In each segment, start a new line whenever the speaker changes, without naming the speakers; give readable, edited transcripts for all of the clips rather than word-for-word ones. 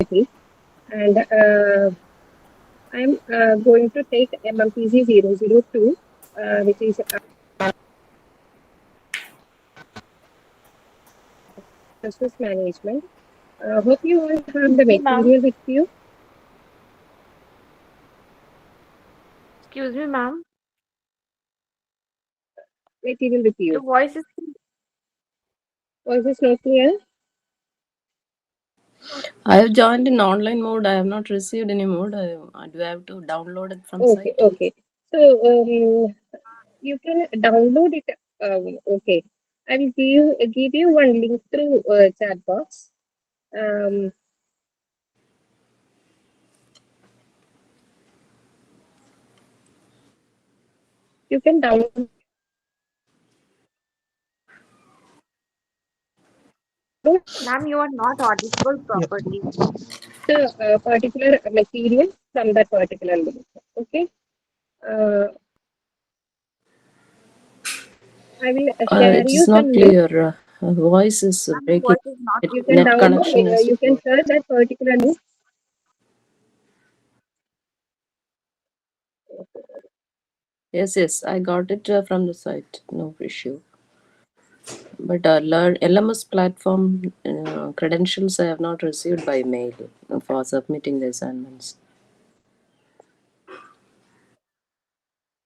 and I'm going to take MMPC002, which is resource management. Hope you all have the
Excuse me, ma'am.
material with you.
Excuse me, ma'am.
Material with
Your
you.
voice is
Was this not clear?
I have joined in online mode. I have not received any mode. Do I have to download it from
Okay,
site?
okay. So you can download it. Okay, I will give you one link through chat box. Um, you can download
ma'am, you are not audible
Yep.
properly.
the particular material from that particular link. Okay. Uh, I will share
It
you
is
some
not
link.
clear. Voice is
Ma'am, your
breaking.
voice is not
You can
clear.
Net
download.
connection is
You can
poor.
search that particular link.
Yes, yes, I got it from the site. No issue. But learn LMS platform credentials I have not received by mail for submitting the assignments.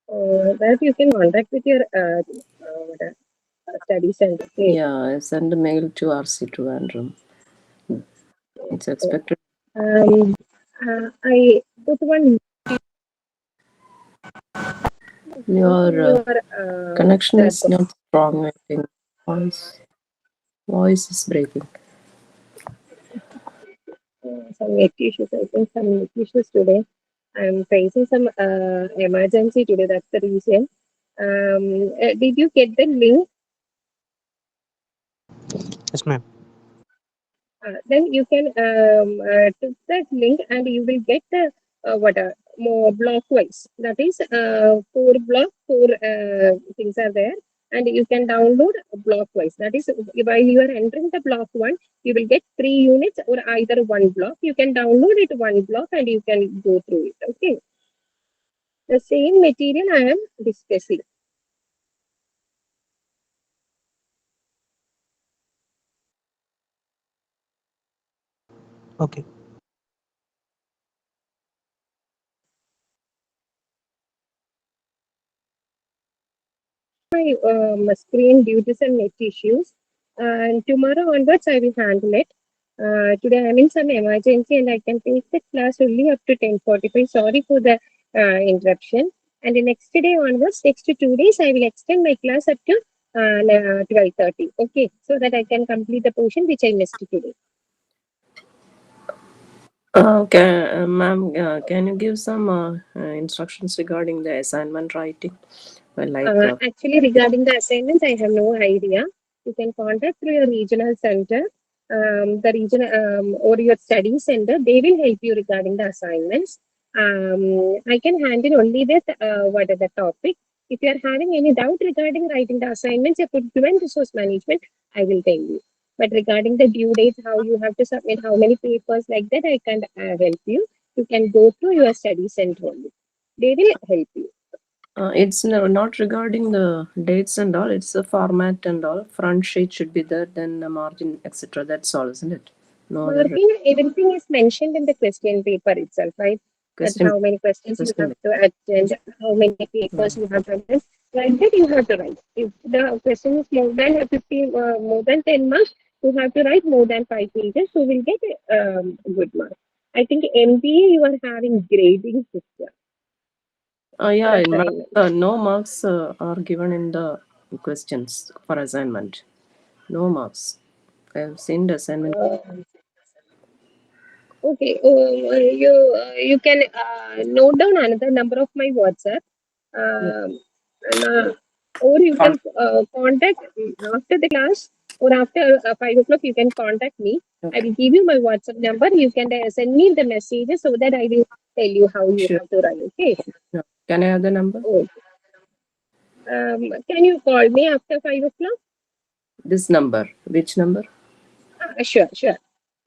That you can contact with your study center. Okay.
Yeah, I sent a mail to RC Trivandrum. It's expected.
Um, I put one link in
Your
your
connection
chat
is
box.
not strong. I think voice is breaking.
Some net issues. I think some net issues today. I'm facing some emergency today. That's the reason. Did you get the link?
Yes, ma'am.
Then you can took that link and you will get the what more block wise. That is four things are there, and you can download block wise. That is while you are entering the block one, you will get 3 units or either one block. You can download it one block and you can go through it. Okay, the same material I am discussing.
Okay.
My screen due to some net issues. And tomorrow onwards, I will handle it. Today, I'm in some emergency and I can take the class only up to 10:45. Sorry for the interruption. And the next day onwards, next 2 days, I will extend my class up to 12:30. Okay, so that I can complete the portion which I missed today.
Okay, ma'am, can you give some instructions regarding the assignment writing? Well, like,
Actually, regarding the assignments, I have no idea. You can contact through your regional center, the region or your study center. They will help you regarding the assignments. I can handle only that what are the topic. If you are having any doubt regarding writing the assignments, if it's human resource management, I will tell you. But regarding the due dates, how you have to submit, how many papers like that, I can help you. You can go through your study center only. They will help you.
it's not regarding the dates and all. It's the format and all. Front sheet should be there, then the margin, etc. That's all, isn't it? No other
Marking, everything is mentioned in the question paper itself, right? That
question.
how many questions you have
Question.
to attend, how many papers you have to attend. Like that, you have to write. If the question is more than 50, more than 10 marks, you have to write more than 5 pages, so we'll get good marks. I think MBA, you are having grading system for
Yeah, in math,
assignment.
no marks are given in the questions for assignment. No marks. I have seen the assignment.
Uh, okay, you can note down another number of my WhatsApp.
Yeah,
And, or you can contact after the class or after 5 o'clock. You can contact me. I
okay,
will give you my WhatsApp number. You can send me the messages so that I will tell you how you
sure.
have to write. Okay.
Yeah. Can I have the number?
Oh, can you call me after 5 o'clock?
This number. Which number?
Sure, sure.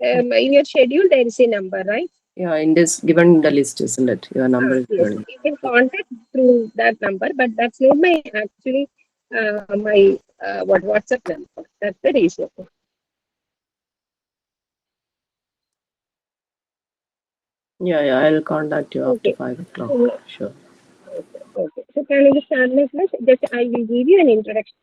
In your schedule, there is a number, right?
Yeah, in this given the list, isn't it? Your number is
Yes,
given.
you can contact through that number, but that's not my actually my WhatsApp number. That's the reason.
Yeah, yeah, I'll contact you after
Okay.
5 o'clock.
So,
Sure.
okay. So can I just start my class? Just I will give you an introduction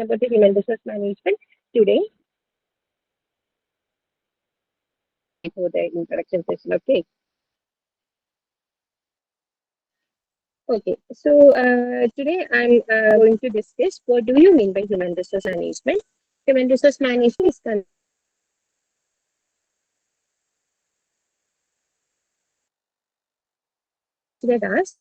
about the human resource management today for the introduction session. Okay. Okay. So today I'm going to discuss what do you mean by human resource management. Human resource management is considered as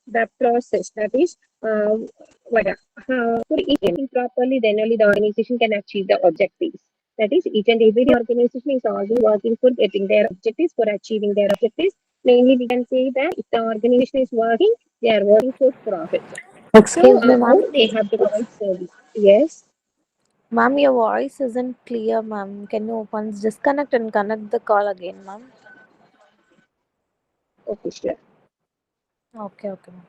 the process that is what for each anything properly, then only the organization can achieve the objectives. That is, each and every organization is always working for getting their objectives, for achieving their objectives. Mainly, we can say that if the organization is working, they are working for profit. So,
Excuse me,
how
ma'am.
they have to provide service? Yes.
Ma'am, your voice isn't clear, ma'am. Can you once disconnect and connect the call again, ma'am?
Okay, sure.
Okay, okay, ma'am.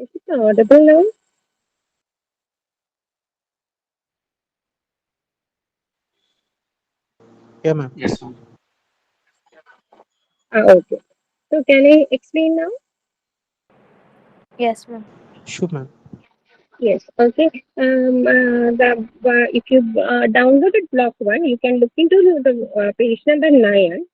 Is it audible now?
Yeah, ma'am.
Yes, ma'am.
Okay. So, can I explain now?
Yes, ma'am.
Sure, ma'am.
Yes. Okay. If you downloaded block one, you can look into the page number 9.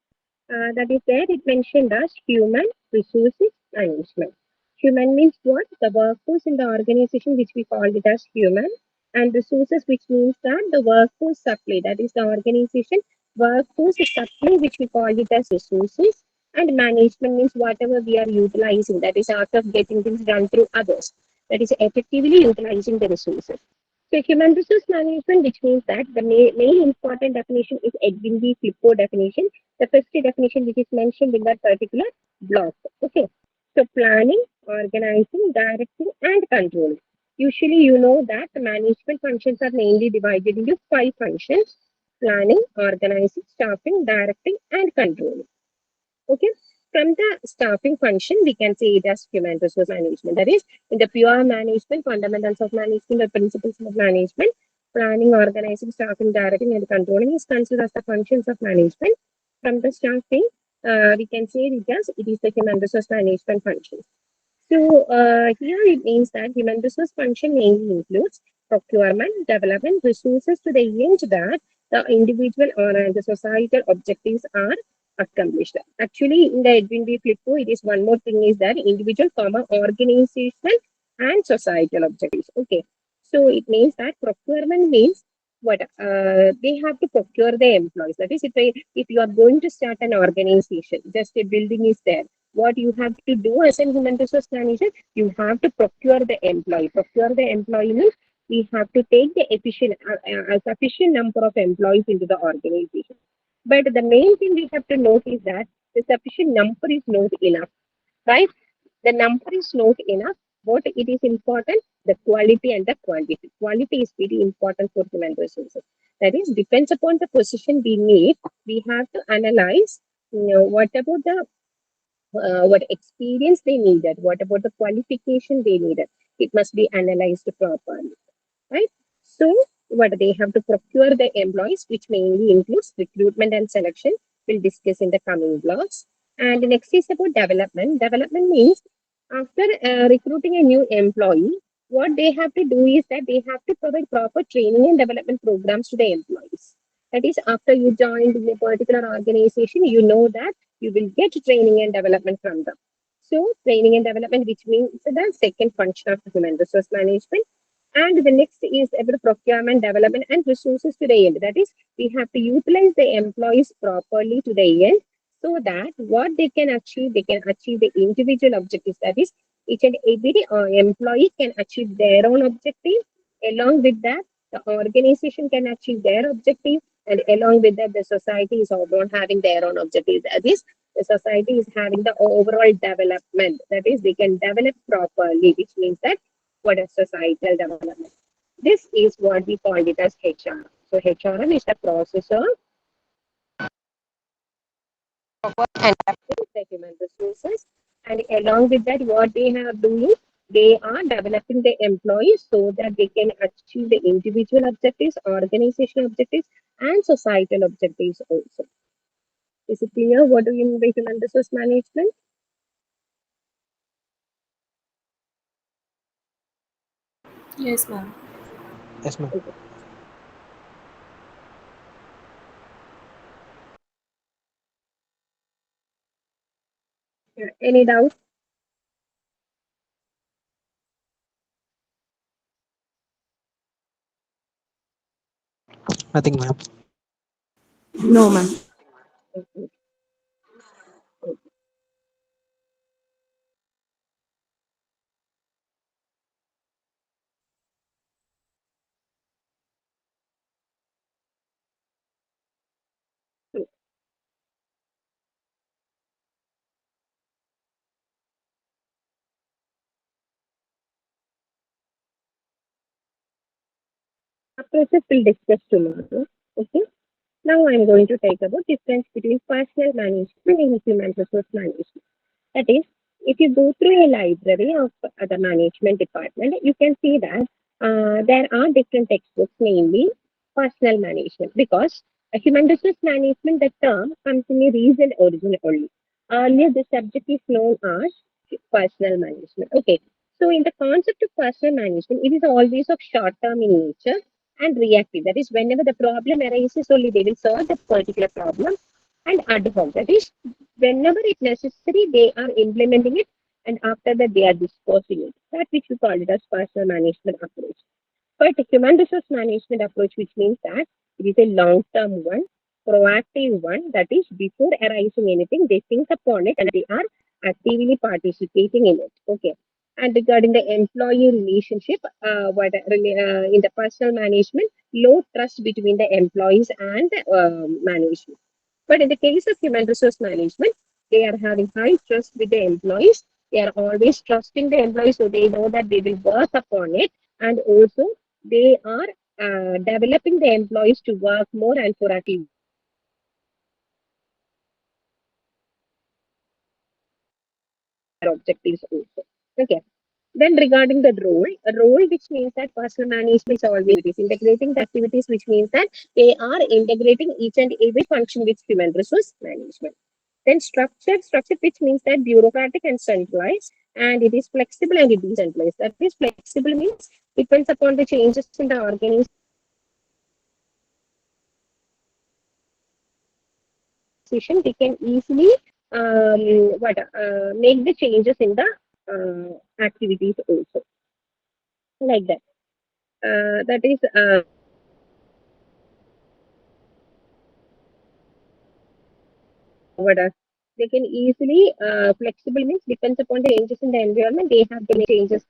That is there. It mentioned as human resources management. Human means what? The workforce in the organization, which we call it as human, and resources, which means that the workforce supply. That is the organization workforce supply, which we call it as resources. And management means whatever we are utilizing. That is after getting things done through others. That is effectively utilizing the resources. So human resource management, which means that the main important definition is Edwin B. Flippo definition, the first definition which is mentioned in that particular block. Okay. So planning, organizing, directing, and controlling. Usually, you know that the management functions are mainly divided into 5 functions: planning, organizing, staffing, directing, and controlling. Okay. From the staffing function, we can say it as human resource management. That is, in the pure management, fundamentals of management, the principles of management, planning, organizing, staffing, directing, and controlling is considered as the functions of management. From the staffing, we can say it is the human resource management function. So here it means that human resource function mainly includes procurement, development, resources to the end that the individual or the societal objectives are accomplished. Actually, in the Edwin B. Flippo, it is one more thing is that individual, organizational, and societal objectives. Okay, so it means that procurement means what they have to procure the employees. That is, if you are going to start an organization, just a building is there, what you have to do as a human resource manager, you have to procure the employee. Procure the employee means we have to take the a sufficient number of employees into the organization. But the main thing we have to note is that the sufficient number is not enough, right? The number is not enough. What it is important, the quality and the quantity. Quality is very important for human resources. That is, depends upon the position we need. We have to analyze, what about the what experience they needed, what about the qualification they needed. It must be analyzed properly, right? So, what they have to procure the employees, which mainly includes recruitment and selection. We'll discuss in the coming blocks. And the next is about development. Development means after recruiting a new employee, what they have to do is that they have to provide proper training and development programs to the employees. That is, after you joined in a particular organization, you know that you will get training and development from them. So training and development, which means the second function of human resource management. And the next is about procurement, development, and resources to the end. That is, we have to utilize the employees properly to the end so that what they can achieve the individual objectives. That is, each and every employee can achieve their own objective. Along with that, the organization can achieve their objective, and along with that, the society is also having their own objectives. That is, the society is having the overall development. That is, they can develop properly, which means that what is societal development. This is what we call it as HR. So HRM is the process of and the human resources. And along with that, what they have doing, they are developing the employees so that they can achieve the individual objectives, organizational objectives, and societal objectives also. Is it clear? What do you mean by human resource management?
Yes, ma'am.
Yes, ma'am.
Okay. Yeah. Any doubts?
Nothing, ma'am.
No, ma'am.
Okay. Okay. Approaches we'll discuss tomorrow. Okay. Now I'm going to take about difference between personal management and human resource management. That is, if you go through a library of the management department, you can see that there are different textbooks, namely personal management, because a human resource management, the term comes in a recent origin only. Earlier, the subject is known as personal management. Okay, so in the concept of personal management, it is always of short term in nature and reactive. That is, whenever the problem arises, only they will solve that particular problem, and ad hoc. That is, whenever it's necessary, they are implementing it, and after that, they are disposing it. That which we call it as personal management approach. But human resource management approach, which means that it is a long-term one, proactive one, that is before arising anything, they think upon it and they are actively participating in it. Okay. And regarding the employee relationship, in the personal management, low trust between the employees and management. But in the case of human resource management, they are having high trust with the employees. They are always trusting the employees, so they know that they will work upon it, and also they are developing the employees to work more and for achieve their objectives also. Okay. Then regarding the role, a role which means that personal management is always integrating the activities, which means that they are integrating each and every function with human resource management. Then structure which means that bureaucratic and centralized, and it is flexible and decentralized. That is, flexible means depends upon the changes in the organization. They can easily make the changes in the activities also, like that. That is what they can easily flexible means depends upon the changes in the environment. They have to make changes.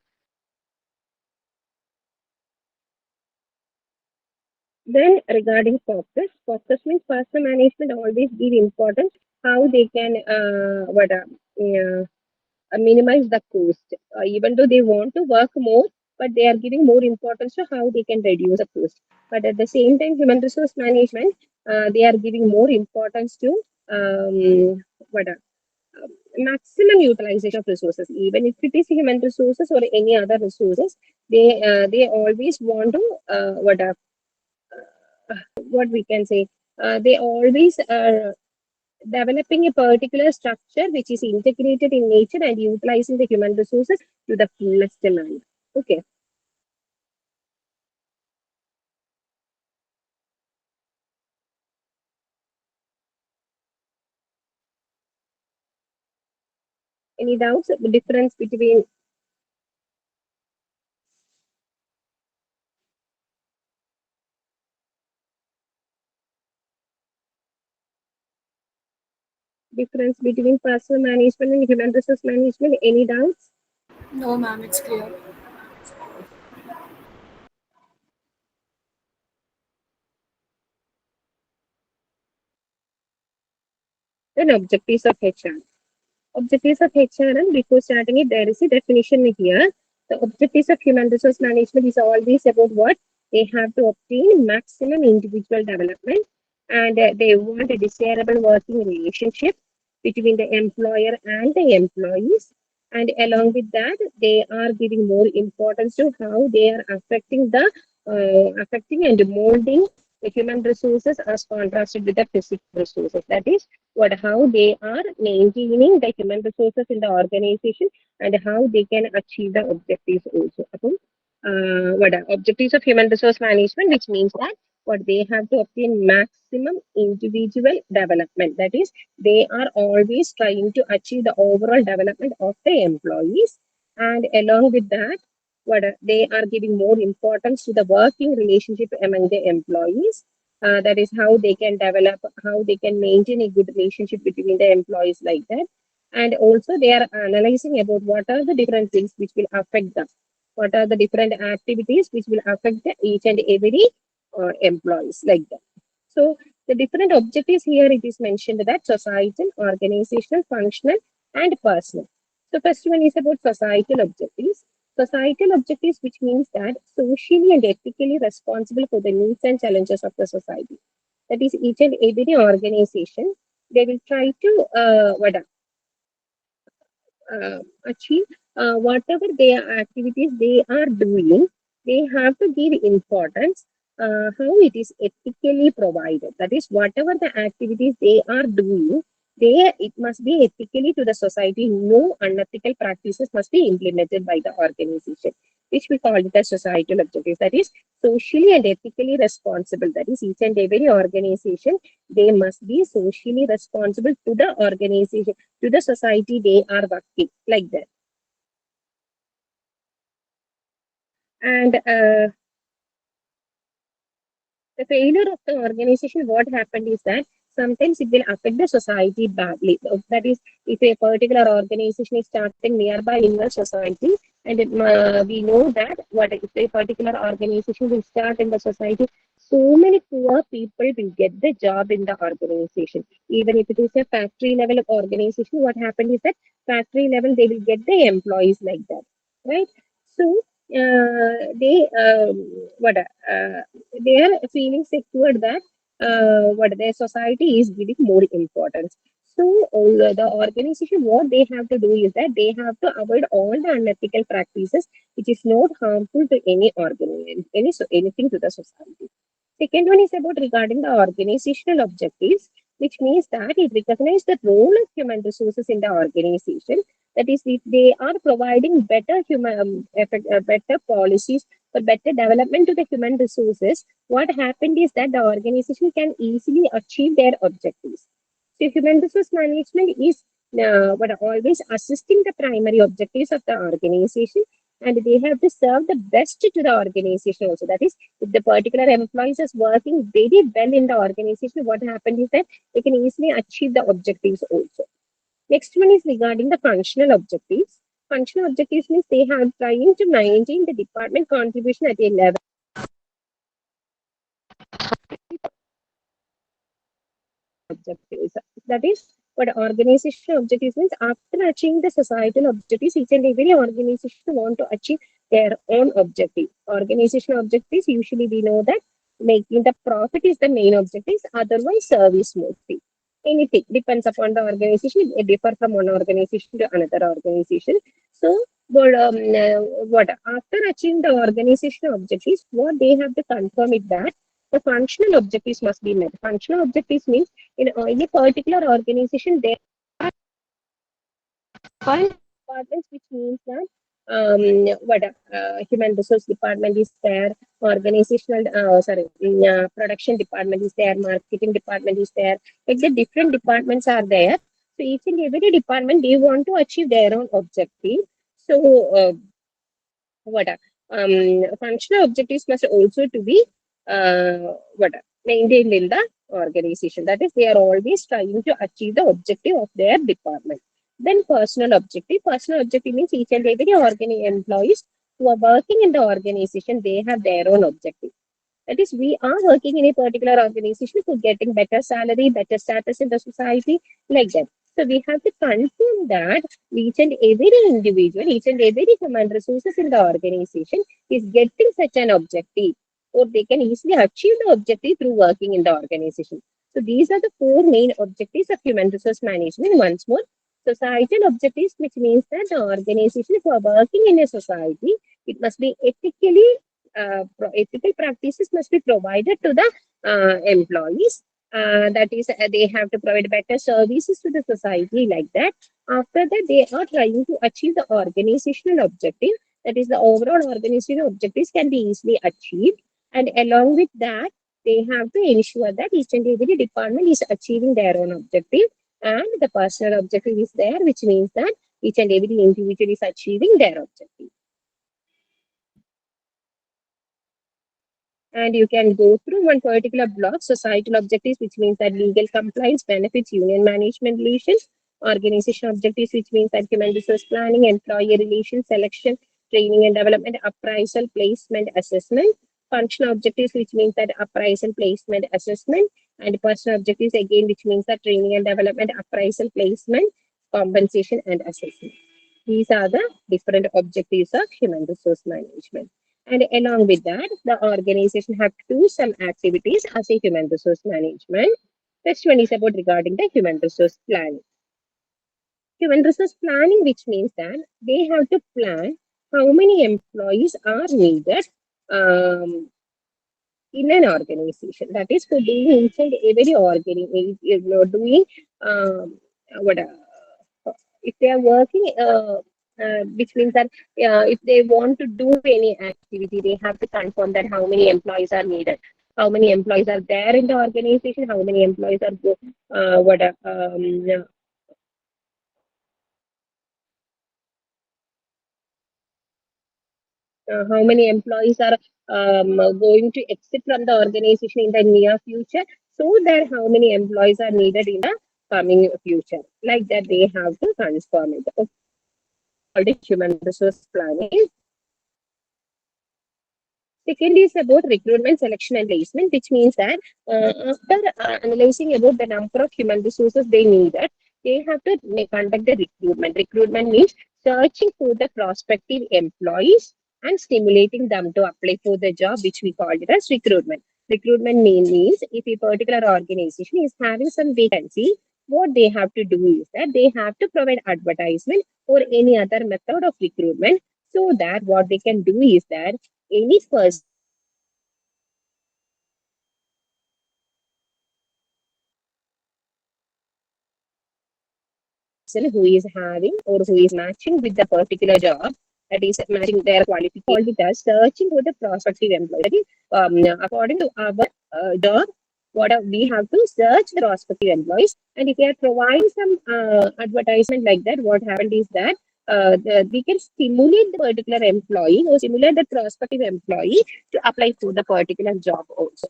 Then regarding focus means personal management always give importance how they can minimize the cost. Even though they want to work more, but they are giving more importance to how they can reduce the cost. But at the same time, human resource management, they are giving more importance to what maximum utilization of resources. Even if it is human resources or any other resources, they always want to what we can say. They always are developing a particular structure which is integrated in nature and utilizing the human resources to the fullest demand. Okay. Any doubts? The difference between personal management and human resource management? Any doubts?
No, ma'am, it's clear.
Then objectives of HR. Objectives of HRM, before starting it, there is a definition here. The objectives of human resource management is always about what? They have to obtain maximum individual development, and they want a desirable working relationship between the employer and the employees. And along with that, they are giving more importance to how they are affecting and molding the human resources as contrasted with the physical resources. That is what how they are maintaining the human resources in the organization and how they can achieve the objectives also. What are objectives of human resource management, which means that what they have to obtain maximum individual development. That is, they are always trying to achieve the overall development of the employees, and along with that, they are giving more importance to the working relationship among the employees, that is how they can develop, how they can maintain a good relationship between the employees like that. And also they are analyzing about what are the different things which will affect them. What are the different activities which will affect each and every employees like that. So the different objectives here it is mentioned that societal, organizational, functional, and personal. So first one is about societal objectives. Societal objectives, which means that socially and ethically responsible for the needs and challenges of the society. That is, each and every organization, they will try to achieve whatever their activities they are doing, they have to give importance how it is ethically provided. That is, whatever the activities they are doing, it must be ethically to the society. No unethical practices must be implemented by the organization, which we call it as societal objectives. That is socially and ethically responsible. That is, each and every organization, they must be socially responsible to the organization, to the society they are working like that. And the failure of the organization, what happened is that sometimes it will affect the society badly. That is, if a particular organization is starting nearby in the society, and we know that what if a particular organization will start in the society, so many poor people will get the job in the organization. Even if it is a factory level organization, what happened is that factory level they will get the employees like that, right? So they they are feeling secure that what their society is giving more importance. So the organization, what they have to do is that they have to avoid all the unethical practices, which is not harmful to any organization, anything to the society. Second one is about regarding the organizational objectives, which means that it recognizes the role of human resources in the organization. That is, if they are providing better better policies for better development to the human resources, what happened is that the organization can easily achieve their objectives. So human resource management is what always assisting the primary objectives of the organization, and they have to serve the best to the organization also. That is, if the particular employees is working very well in the organization, what happened is that they can easily achieve the objectives also. Next one is regarding the functional objectives. Functional objectives means they have trying to maintain the department contribution at a level. Objectives. That is what organizational objectives means. After achieving the societal objectives, each and every organization want to achieve their own objective. Organizational objectives, usually we know that making the profit is the main objectives, otherwise service mostly. Anything depends upon the organization, it differ from one organization to another organization. So what after achieving the organizational objectives, what they have to confirm is that the functional objectives must be met. Functional objectives means in any particular organization, there are five departments, which means that human resource department is there, production department is there, marketing department is there. Like the different departments are there. So each and every department, they want to achieve their own objective. So what functional objectives must also to be what maintained in the organization. That is, they are always trying to achieve the objective of their department. Then personal objective. Personal objective means each and every employees who are working in the organization, they have their own objective. That is, we are working in a particular organization for getting better salary, better status in the society, like that. So we have to confirm that each and every individual, each and every human resources in the organization is getting such an objective, or they can easily achieve the objective through working in the organization. So these are the four main objectives of human resource management. Once more, societal objectives, which means that the organization who are working in a society, it must be ethical practices must be provided to the employees. That is, they have to provide better services to the society, like that. After that, they are trying to achieve the organizational objective. That is, the overall organizational objectives can be easily achieved. And along with that, they have to ensure that each and every department is achieving their own objective. And the personal objective is there, which means that each and every individual is achieving their objective. And you can go through one particular block, societal objectives, which means that legal compliance, benefits, union management relations, organization objectives, which means that human resource planning, employee relations, selection, training and development, appraisal, placement, assessment, functional objectives, which means that appraisal, placement, assessment, and personal objectives, again, which means that training and development, appraisal, placement, compensation, and assessment. These are the different objectives of human resource management. And along with that, the organization have to do some activities as a human resource management. Next one is about regarding the human resource planning. Human resource planning, which means that they have to plan how many employees are needed um, in an organization. That is, for doing each and every organization, doing what if they are working, which means that if they want to do any activity, they have to confirm that how many employees are needed, how many employees are there in the organization, how many employees are how many employees are going to exit from the organization in the near future, so that how many employees are needed in the coming future. Like that, they have to confirm it. Okay. Called it human resource planning. Second is about recruitment, selection, and placement, which means that after analyzing about the number of human resources they needed, they have to conduct the recruitment. Recruitment means searching for the prospective employees and stimulating them to apply for the job, which we call it as recruitment. Recruitment means if a particular organization is having some vacancy, what they have to do is that they have to provide advertisement or any other method of recruitment, so that what they can do is that any person who is having or who is matching with the particular job, that is matching their qualification, it as searching for the prospective employee. That is, according to our job, what we have to search the prospective employees, and if we are providing some advertisement like that, what happened is that we can stimulate the particular employee or stimulate the prospective employee to apply for the particular job also.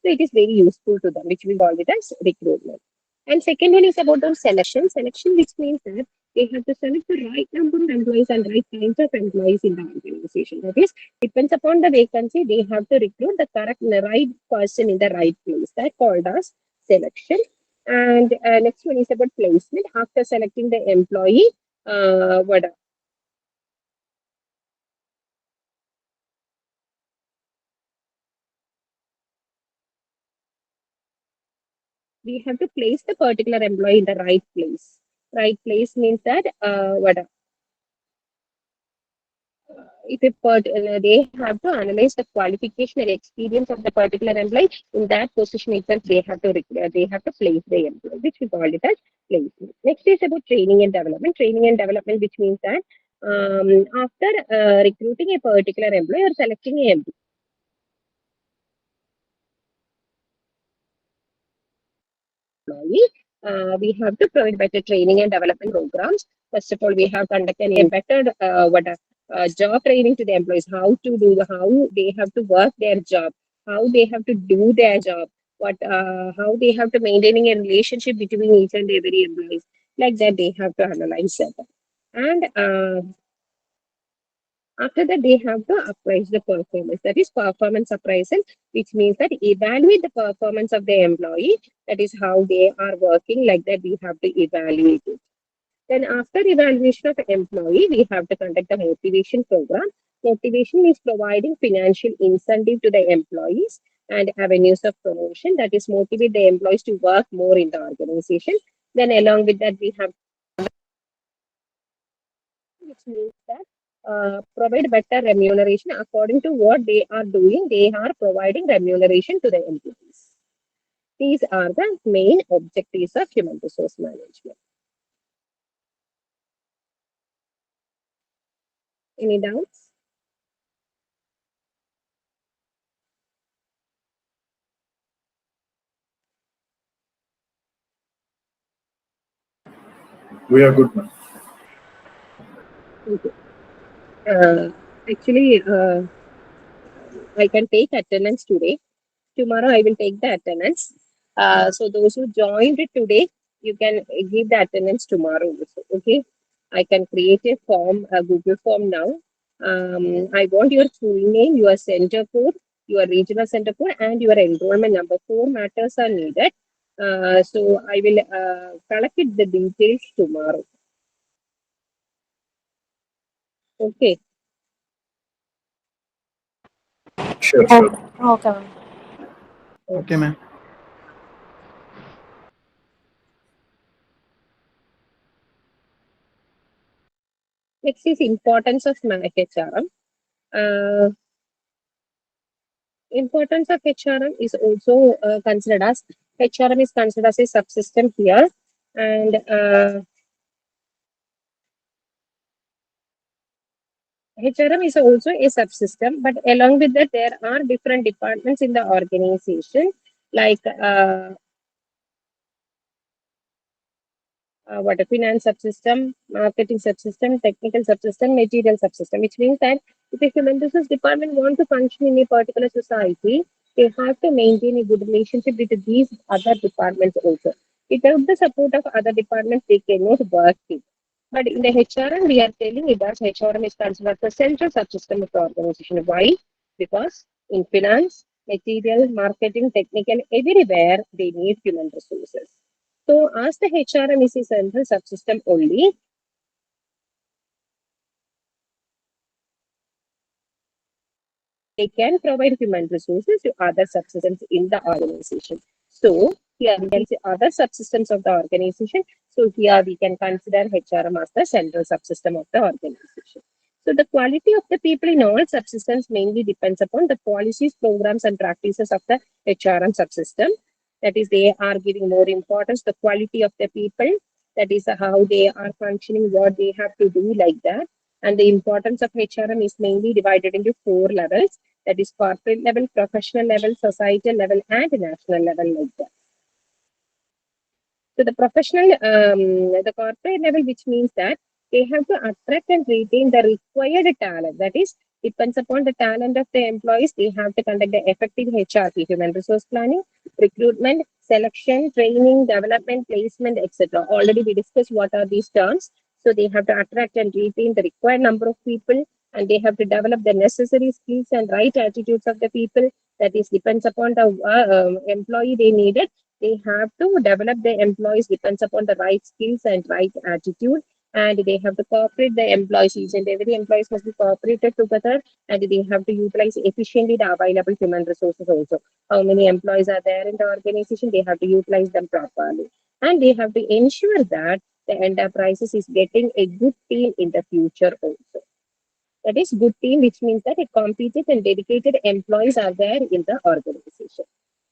So it is very useful to them, which we call it as recruitment. And second one is about the selection. Selection, which means that they have to select the right number of employees and right kinds of employees in the organization. That is, depends upon the vacancy, they have to recruit the right person in the right place. That called as selection. And next one is about placement. After selecting the employee, what we have to place the particular employee in the right place. Right place means that if they have to analyze the qualification and experience of the particular employee in that position itself, they have to place the employee, which we call it as placement. Next is about training and development. Training and development, which means that after recruiting a particular employee or selecting an employee, we have to provide better training and development programs. First of all, we have conducted a better job training to the employees, how they have to work their job, how they have to do their job, how they have to maintaining a relationship between each and every employees. Like that, they have to analyze that. And after that, they have to appraise the performance. That is performance appraisal, which means that evaluate the performance of the employee. That is how they are working. Like that, we have to evaluate it. Then after evaluation of employee, we have to conduct a motivation program. Motivation is providing financial incentive to the employees and avenues of promotion. That is motivate the employees to work more in the organization. Then along with that, we have which means that provide better remuneration according to what they are doing. They are providing remuneration to the employees. These are the main objectives of human resource management. Any doubts?
We are good, ma'am.
Okay. Actually, I can take attendance today. Tomorrow, I will take the attendance. So those who joined today, you can give the attendance tomorrow also. Okay. I can create a form, a Google form now. I want your full name, your center code, your regional center code, and your enrollment number. 4 matters are needed. So I will collect it, the details tomorrow. Okay.
Sure, sure.
Okay, ma'am.
Okay, ma'am.
Next is importance of HRM. Importance of HRM is also considered as HRM is considered as a subsystem here, and HRM is also a subsystem. But along with that, there are different departments in the organization, like what a finance subsystem, marketing subsystem, technical subsystem, material subsystem, which means that if a human resource department want to function in a particular society, they have to maintain a good relationship with these other departments also. Without the support of other departments, they cannot work it. But in the HRM, we are telling it that HRM is considered the central subsystem of the organization. Why? Because in finance, material, marketing, technical, everywhere they need human resources. So as the HRM is a central subsystem only, they can provide human resources to other subsystems in the organization. So here we can see other subsystems of the organization. So here we can consider HRM as the central subsystem of the organization. So the quality of the people in all subsystems mainly depends upon the policies, programs, and practices of the HRM subsystem. That is, they are giving more importance to the quality of the people. That is how they are functioning, what they have to do, like that. And the importance of HRM is mainly divided into 4 levels. That is corporate level, professional level, societal level, and national level, like that. So the professional, the corporate level, which means that they have to attract and retain the required talent. That is, depends upon the talent of the employees. They have to conduct the effective HRP, human resource planning, recruitment, selection, training, development, placement, etc. Already we discussed what are these terms. So they have to attract and retain the required number of people, and they have to develop the necessary skills and right attitudes of the people. That is, depends upon the employee they needed. They have to develop the employees depends upon the right skills and right attitude, and they have to cooperate the employees. Each and every employees must be cooperated together, and they have to utilize efficiently the available human resources also. How many employees are there in the organization? They have to utilize them properly, and they have to ensure that the enterprises is getting a good team in the future also. That is good team, which means that a competent and dedicated employees are there in the organization.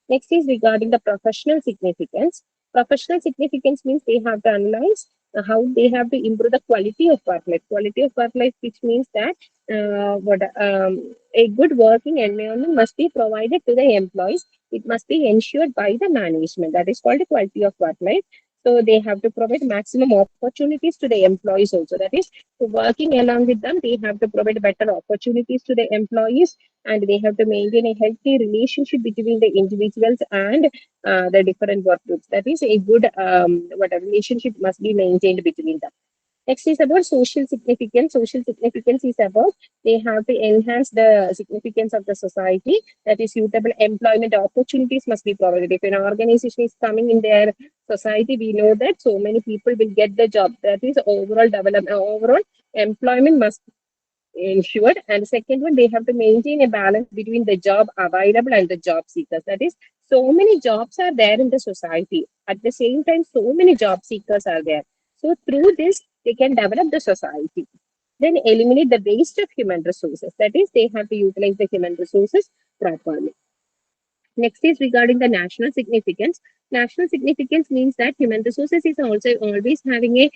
Next is regarding the professional significance. Professional significance means they have to analyze how they have to improve the quality of work life. Quality of work life, which means that a good working environment must be provided to the employees. It must be ensured by the management. That is called the quality of work life. So they have to provide maximum opportunities to the employees also. That is, working along with them, they have to provide better opportunities to the employees, and they have to maintain a healthy relationship between the individuals and the different work groups. That is, a good what a relationship must be maintained between them. Next is about social significance. Social significance is about they have to enhance the significance of the society. That is, suitable employment opportunities must be provided. If an organization is coming in their society, we know that so many people will get the job. That is, overall development, overall employment must ensured. And second one, they have to maintain a balance between the job available and the job seekers. That is, so many jobs are there in the society. At the same time, so many job seekers are there. So through this, they can develop the society. Then eliminate the waste of human resources. That is, they have to utilize the human resources properly. Next is regarding the national significance. National significance means that human resources is also always having a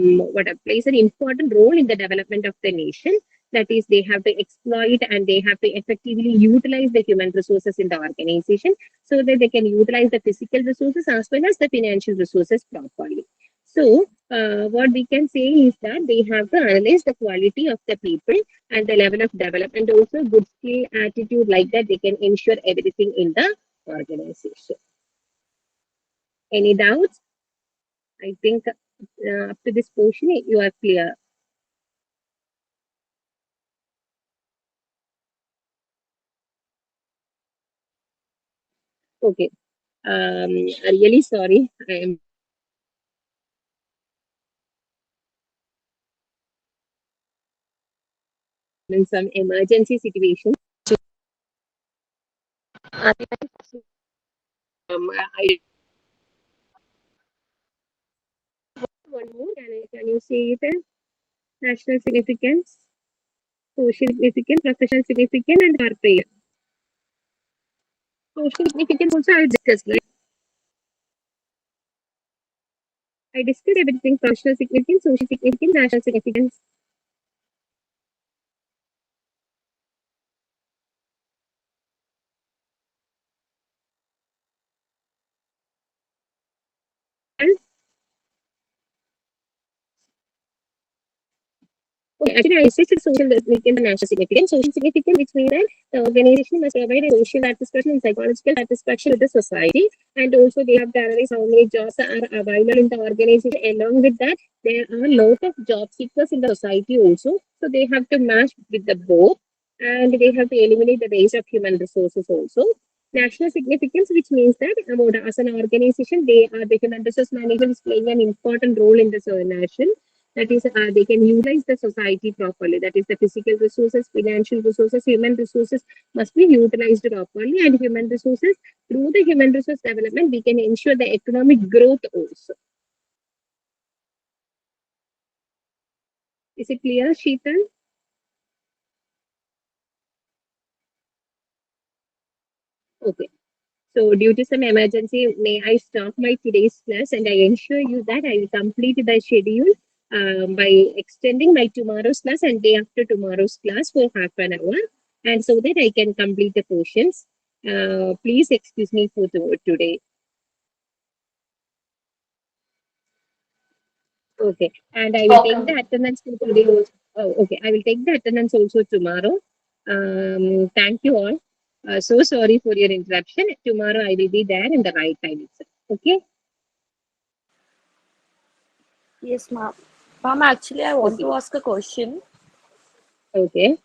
what a plays an important role in the development of the nation. That is, they have to exploit and they have to effectively utilize the human resources in the organization so that they can utilize the physical resources as well as the financial resources properly. So, what we can say is that they have to analyze the quality of the people and the level of development, also good skill, attitude, like that, they can ensure everything in the organization. Any doubts? I think up to this portion, you are clear. Okay. Really sorry. I am in some emergency situation. I one more. Can you say it? National significance, social significance, professional significance, and corporate. Social significance also I discussed. Right? I discussed everything: professional significance, social significance, national significance. Okay, actually, I insisted social significance and national significance. Social significance, which means that the organization must provide a social satisfaction and psychological satisfaction to the society, and also they have to analyze how many jobs are available in the organization. Along with that, there are a lot of job seekers in the society also, so they have to match with the both, and they have to eliminate the waste of human resources also. National significance, which means that about as an organization, they are the human resource management is playing an important role in the nation. That is, they can utilize the society properly. That is, the physical resources, financial resources, human resources must be utilized properly. And human resources, through the human resource development, we can ensure the economic growth also. Is it clear, Sheetal? Okay. So, due to some emergency, may I stop my today's class, and I ensure you that I will complete the schedule by extending my tomorrow's class and day after tomorrow's class for half an hour, and so that I can complete the portions. Please excuse me for today. Okay, and I will take the attendance for today. Oh, okay, I will take the attendance also tomorrow. Thank you all. So sorry for your interruption. Tomorrow I will be there in the right time itself. Okay.
Yes, ma'am. Ma'am, actually, I want
Okay.
to ask a question.
Okay.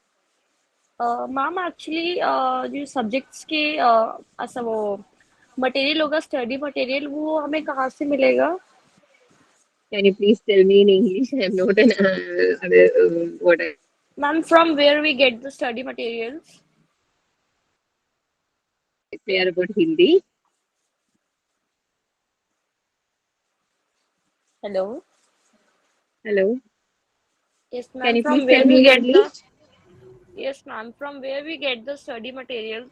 Ma'am actually जो subjects के ऐसा वो material होगा study material वो हमें कहाँ से मिलेगा
Can you please tell me in English? I am not an what I
ma'am from where we get the study materials
clear about Hindi.
Hello
Hello.
Yes
Can
ma'am
you
from
please
where
tell
we
me in
get the
English?
Yes ma'am from where we get the study material